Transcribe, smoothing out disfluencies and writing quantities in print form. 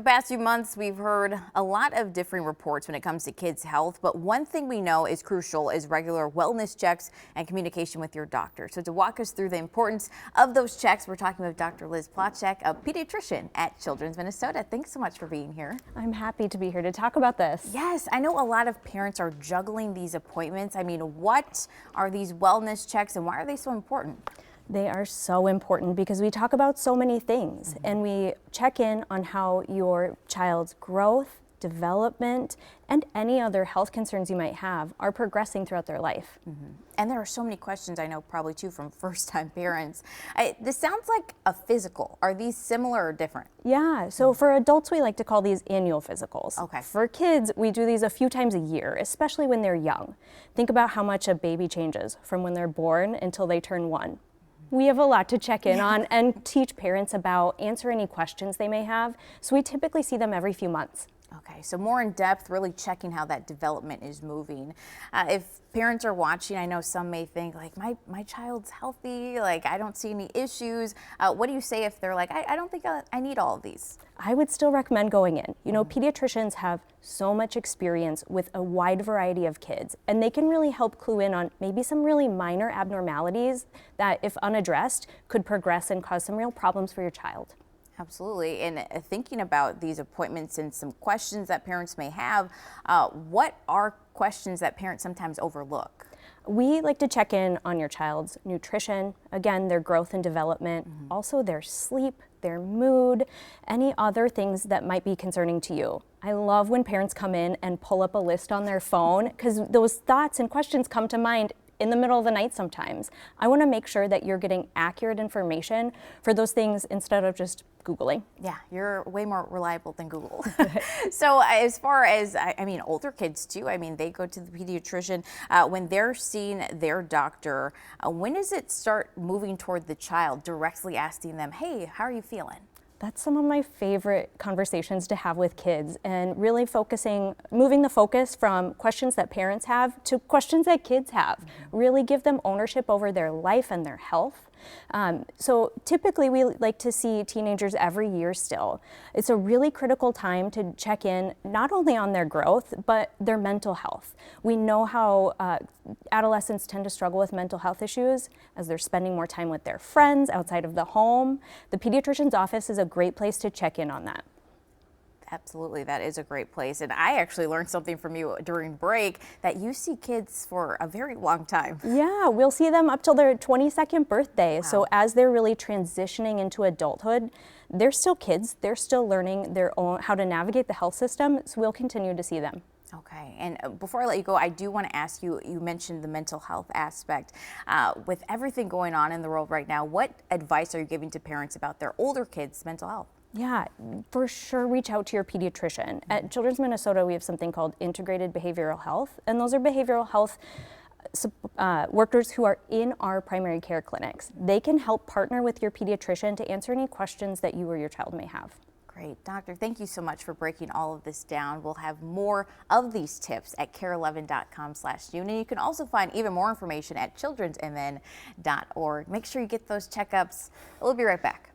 The past few months, we've heard a lot of different reports when it comes to kids' health, but one thing we know is crucial is regular wellness checks and communication with your doctor. So to walk us through the importance of those checks, we're talking with Dr. Liz Plotchek, a pediatrician at Children's Minnesota. Thanks so much for being here. I'm happy to be here to talk about this. Yes, I know a lot of parents are juggling these appointments. I mean, what are these wellness checks and why are they so important? They are so important because we talk about so many things and we check in on how your child's growth, development, and any other health concerns you might have are progressing throughout their life. And there are so many questions I know probably too from first-time parents. This sounds like a physical. Are these similar or different? Yeah, so for adults, we like to call these annual physicals. Okay. For kids, we do these a few times a year, especially when they're young. Think about how much a baby changes from when they're born until they turn 1. We have a lot to check in on and teach parents about, answer any questions they may have. So we typically see them every few months. Okay, so more in depth, really checking how that development is moving. If parents are watching, I know some may think like, my child's healthy, like I don't see any issues. What do you say if they're like, I don't think I need all of these? I would still recommend going in. You know, pediatricians have so much experience with a wide variety of kids, and they can really help clue in on maybe some really minor abnormalities that, if unaddressed, could progress and cause some real problems for your child. Absolutely. And thinking about these appointments and some questions that parents may have, what are questions that parents sometimes overlook? We like to check in on your child's nutrition, again, their growth and development, also their sleep, their mood, any other things that might be concerning to you. I love when parents come in and pull up a list on their phone because those thoughts and questions come to mind in the middle of the night sometimes. I want to make sure that you're getting accurate information for those things instead of just Googling. Yeah, you're way more reliable than Google. So as far as, I mean, older kids too, I mean, they go to the pediatrician when they're seeing their doctor. When does it start moving toward the child, directly asking them, hey, how are you feeling? That's some of my favorite conversations to have with kids, and really moving the focus from questions that parents have to questions that kids have. Really give them ownership over their life and their health. So typically we like to see teenagers every year still. It's a really critical time to check in not only on their growth, but their mental health. We know how adolescents tend to struggle with mental health issues as they're spending more time with their friends outside of the home. The pediatrician's office is a great place to check in on that. Absolutely, that is a great place. And I actually learned something from you during break that you see kids for a very long time. Yeah, we'll see them up till their 22nd birthday. Wow. So as they're really transitioning into adulthood, they're still kids. They're still learning their own how to navigate the health system. So we'll continue to see them. Okay, and before I let you go, I do want to ask you, you mentioned the mental health aspect. With everything going on in the world right now, what advice are you giving to parents about their older kids' mental health? Yeah, for sure, reach out to your pediatrician. At Children's Minnesota, we have something called Integrated Behavioral Health, and those are behavioral health workers who are in our primary care clinics. They can help partner with your pediatrician to answer any questions that you or your child may have. Great. Doctor, thank you so much for breaking all of this down. We'll have more of these tips at care11.com/union. You can also find even more information at childrensmn.org. Make sure you get those checkups. We'll be right back.